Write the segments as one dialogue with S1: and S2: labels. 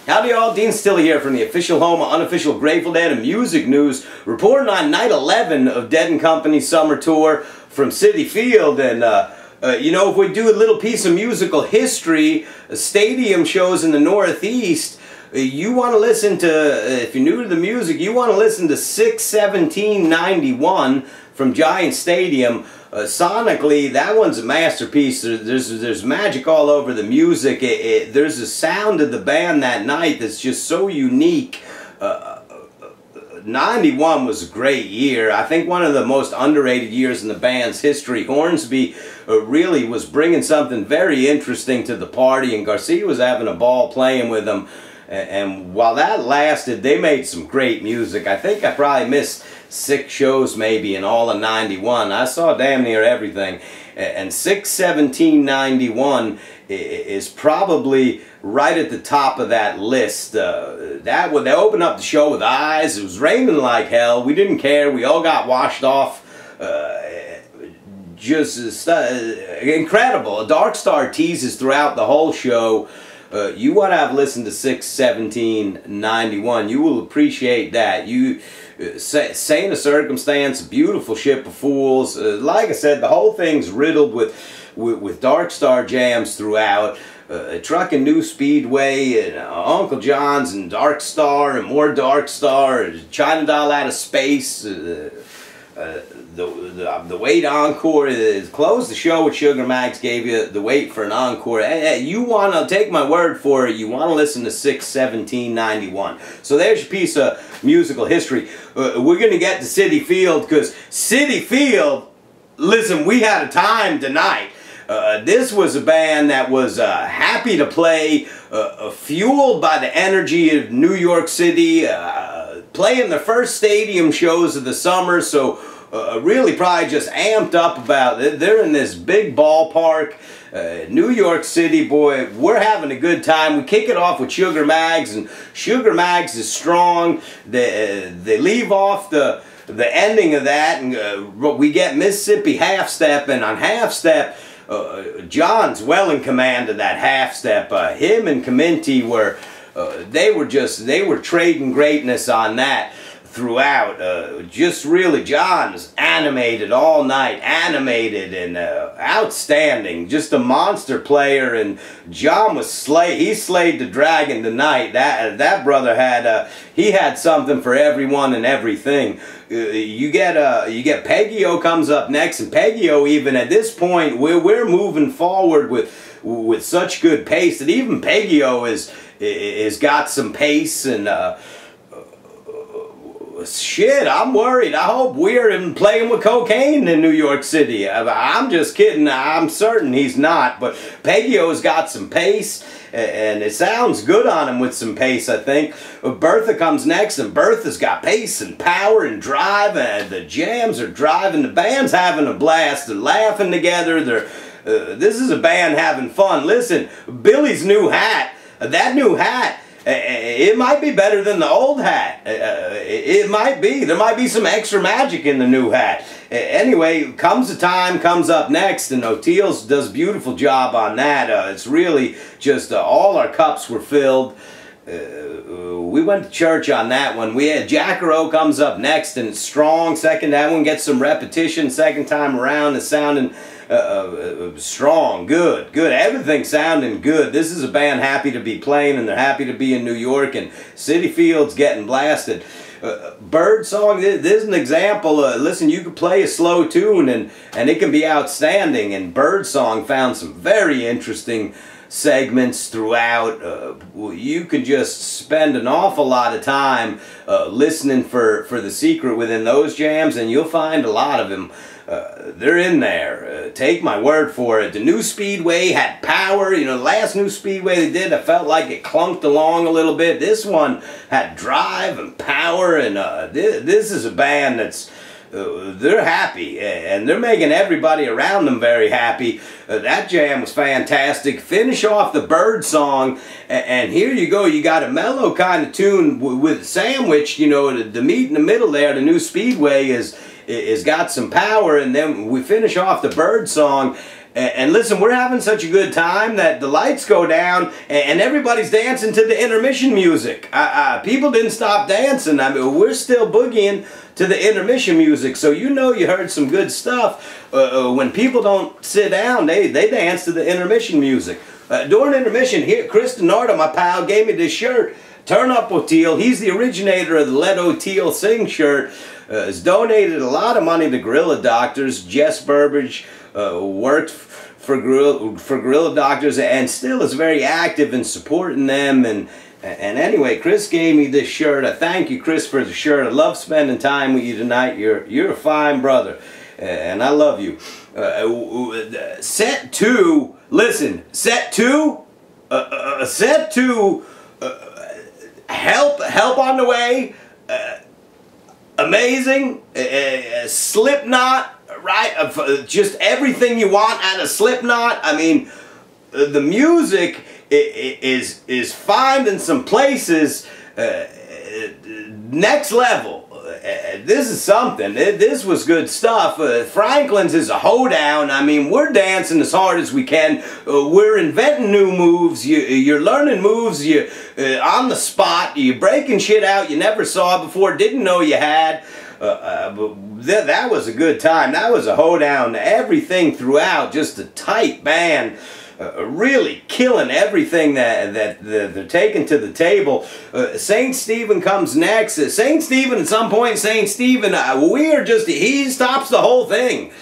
S1: Howdy y'all, Dean Still here from the official home of unofficial Grateful Dead and music news, reporting on night 11 of Dead & Company's summer tour from Citi Field. And you know, if we do a little piece of musical history, stadium shows in the Northeast, you want to listen to, if you're new to the music, you want to listen to 6/17/91 from Giant Stadium. Sonically, that one's a masterpiece. There's magic all over the music. There's a sound of the band that night that's just so unique. 91 was a great year. I think one of the most underrated years in the band's history. Hornsby really was bringing something very interesting to the party, and Garcia was having a ball playing with them. And while that lasted, they made some great music. I think I probably missed 6 shows maybe in all of 91. I saw damn near everything. And 6/17/91 is probably right at the top of that list. They opened up the show with Eyes. It was raining like hell. We didn't care. We all got washed off. Just incredible. A Dark Star teases throughout the whole show. You want to have listened to 6/17/91. You will appreciate that. Saint of Circumstance, Beautiful Ship of Fools. Like I said, the whole thing's riddled with Dark Star jams throughout. Truckin' New Speedway, and Uncle John's, and Dark Star, and more Dark Star, China Doll Out of Space. The Wait Encore. Close the show with Sugar Max gave you the wait for an encore. You want to take my word for it, you want to listen to 6/17/91. So there's your piece of musical history. We're going to get to Citi Field, because Citi Field, listen, we had a time tonight. This was a band that was happy to play, fueled by the energy of New York City, playing the first stadium shows of the summer, so really probably just amped up about it. They're in this big ballpark, New York City. Boy, we're having a good time. We kick it off with Sugar Mags, and Sugar Mags is strong. They leave off the ending of that, and we get Mississippi Half Step, and on Half Step, John's well in command of that half step. Him and Caminti were, they were trading greatness on that throughout. Just really, John's animated all night, animated and outstanding. Just a monster player, and John was he slayed the dragon tonight. That brother had he had something for everyone and everything. You get Peggio comes up next, and Peggio, even at this point, we're moving forward with such good pace that even Peggio is got some pace. And shit, I'm worried. I hope we're even playing with cocaine in New York City. I'm just kidding. I'm certain he's not. But Peggio's got some pace, and it sounds good on him with some pace, I think. Bertha comes next, and Bertha's got pace and power and drive, and the jams are driving. The band's having a blast. They're laughing together. This is a band having fun. Listen, Billy's new hat, that new hat, it might be better than the old hat. It might be. There might be some extra magic in the new hat. Anyway, Comes the Time comes up next, and O'Teals does a beautiful job on that. It's really just all our cups were filled. We went to church on that one. We had Jackaro comes up next, and it's strong. That one gets some repetition. Second time around, it's sounding strong, good. Everything sounding good. This is a band happy to be playing, and they're happy to be in New York, and Citi Field's getting blasted. Bird Song, this is an example. Listen, you can play a slow tune, and it can be outstanding, and Bird Song found some very interesting segments throughout. You could just spend an awful lot of time listening for the secret within those jams, and you'll find a lot of them. They're in there. Take my word for it. The New Speedway had power. You know, the last New Speedway they did, I felt like it clunked along a little bit. This one had drive and power, and this is a band that's they're happy, and they're making everybody around them very happy. That jam was fantastic. Finish off the Bird Song, and here you go. You got a mellow kind of tune with sandwich. You know, the meat in the middle there. The New Speedway is got some power, and then we finish off the Bird Song, And listen, we're having such a good time that the lights go down and everybody's dancing to the intermission music. People didn't stop dancing. I mean, we're still boogieing to the intermission music. So you know you heard some good stuff. When people don't sit down, they dance to the intermission music. During intermission, here, Chris DiNardo, my pal, gave me this shirt. Turn Up O'Teal. He's the originator of the Let O'Teal Sing shirt. Has donated a lot of money to Gorilla Doctors. Jess Burbage worked for Gorilla Doctors and still is very active in supporting them. And anyway, Chris gave me this shirt. I thank you, Chris, for the shirt. I love spending time with you tonight. You're a fine brother, and I love you. Set 2. Listen, set 2. Set 2. Help on the way. Amazing. Slipknot, right? Just everything you want out of Slipknot. I mean, the music is finding some places next level. This is something. This was good stuff. Franklin's is a hoedown. I mean, we're dancing as hard as we can. We're inventing new moves. You're learning moves. You're on the spot. You're breaking shit out you never saw before, didn't know you had. That was a good time. That was a hoedown. Everything throughout, just a tight band. Really killing everything that they're taking to the table. St. Stephen comes next. St. Stephen, at some point, St. Stephen, he stops the whole thing.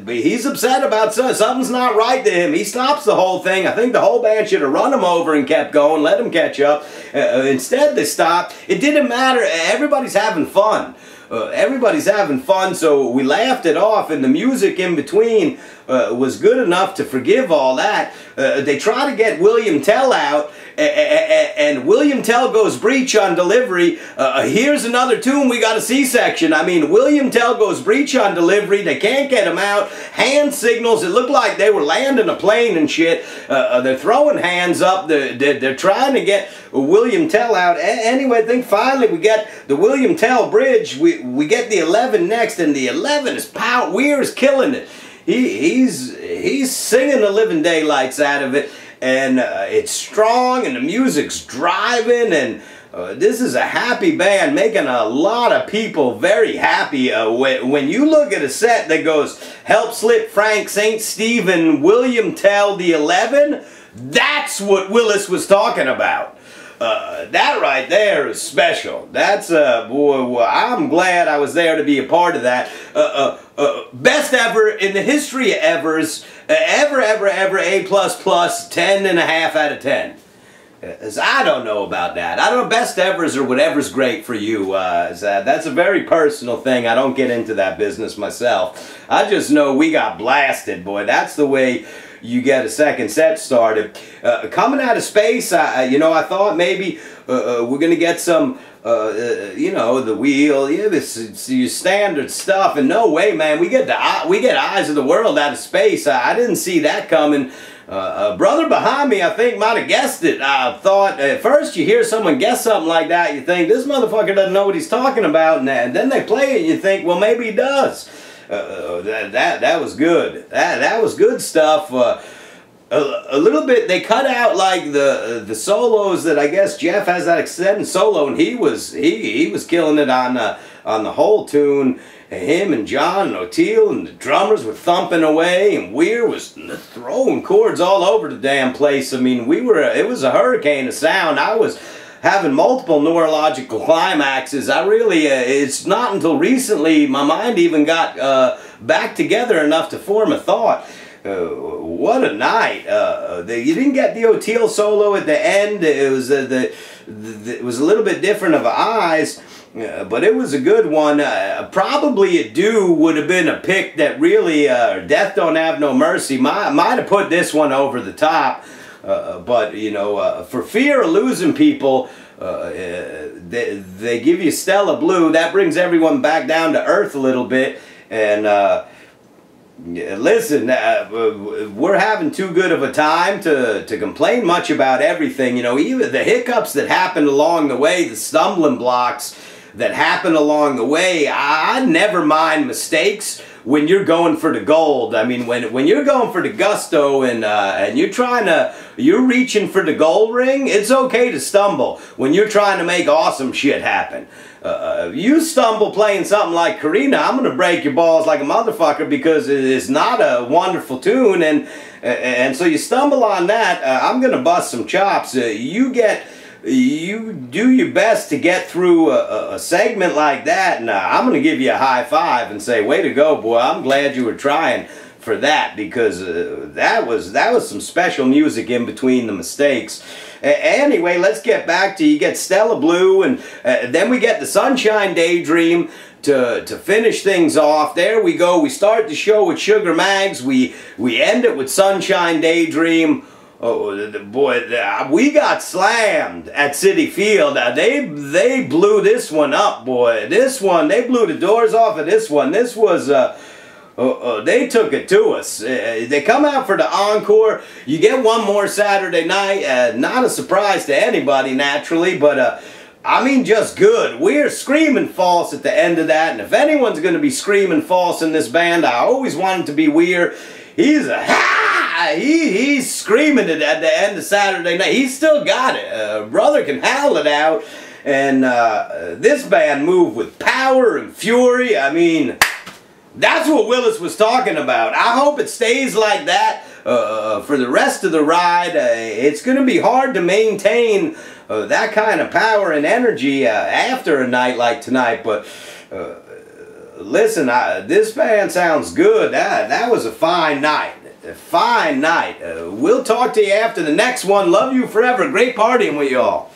S1: He's upset about something's not right to him. He stops the whole thing. I think the whole band should have run him over and kept going, let him catch up. Instead, they stopped. It didn't matter. Everybody's having fun. Everybody's having fun, so we laughed it off, and the music in between was good enough to forgive all that. They try to get William Tell out, and William Tell goes breech on delivery. Here's another tune, we got a C-section. I mean, William Tell goes breech on delivery. They can't get him out. Hand signals. It looked like they were landing a plane and shit. They're throwing hands up. They're trying to get William Tell out. Anyway, I think finally we get the William Tell bridge. We get the 11 next, and the 11 is power. Weir's killing it. He's singing the living daylights out of it, and it's strong, and the music's driving, and this is a happy band, making a lot of people very happy. When you look at a set that goes Help Slip Frank, St. Stephen, William Tell, the 11, that's what Willis was talking about. That right there is special. That's boy, I'm glad I was there to be a part of that. Best ever in the history of evers, ever, A++, 10.5 out of 10. I don't know about that. I don't know, best evers or whatever's great for you. That's a very personal thing. I don't get into that business myself. I just know we got blasted, boy. That's the way you get a second set started. Coming out of space, you know, I thought maybe we're going to get some, you know, the wheel, yeah, this your standard stuff, and no way, man, we get Eyes of the World out of space. I didn't see that coming. Brother behind me, I think, might have guessed it. I thought, at first you hear someone guess something like that, you think, this motherfucker doesn't know what he's talking about, and then they play it and you think, well, maybe he does. That was good. That was good stuff. A little bit, they cut out like the solos that I guess Jeff has that extended solo, and he was killing it on the whole tune. Him and John and O'Teal and the drummers were thumping away, and Weir was throwing chords all over the damn place. I mean, it was a hurricane of sound. I was having multiple neurological climaxes. I really, it's not until recently my mind even got back together enough to form a thought. What a night. You didn't get the O'Teal solo at the end. It was it was a little bit different of Eyes, but it was a good one. Probably a Do would have been a pick that really, Death Don't Have No Mercy, might have put this one over the top. But, you know, for fear of losing people, they give you Stella Blue. That brings everyone back down to earth a little bit. And listen, we're having too good of a time to complain much about everything. You know, even the hiccups that happened along the way, the stumbling blocks that happen along the way, I never mind mistakes when you're going for the gold. I mean, when you're going for the gusto and you're reaching for the gold ring, it's okay to stumble when you're trying to make awesome shit happen. You stumble playing something like Karina, I'm gonna break your balls like a motherfucker, because it's not a wonderful tune, and so you stumble on that, I'm gonna bust some chops. You do your best to get through a segment like that, and I'm going to give you a high five and say, way to go, boy. I'm glad you were trying for that, because that was some special music in between the mistakes. Anyway, let's get back to, you get Stella Blue, and then we get the Sunshine Daydream to finish things off. There we go. We start the show with Sugar Mags. We end it with Sunshine Daydream. Oh boy, we got slammed at Citi Field. They blew this one up, boy. This one, they blew the doors off of this one. This was, they took it to us. They come out for the encore. You get one more Saturday night. Not a surprise to anybody, naturally, but I mean, just good. We're screaming false at the end of that, and if anyone's going to be screaming false in this band, I always want him to be Weir. He's a he's screaming it at the end of Saturday night. He's still got it. Brother can howl it out. And this band moved with power and fury. I mean, that's what Willis was talking about. I hope it stays like that for the rest of the ride. It's going to be hard to maintain that kind of power and energy after a night like tonight. But listen, this band sounds good. That was a fine night. A fine night. We'll talk to you after the next one. Love you forever. Great partying with y'all.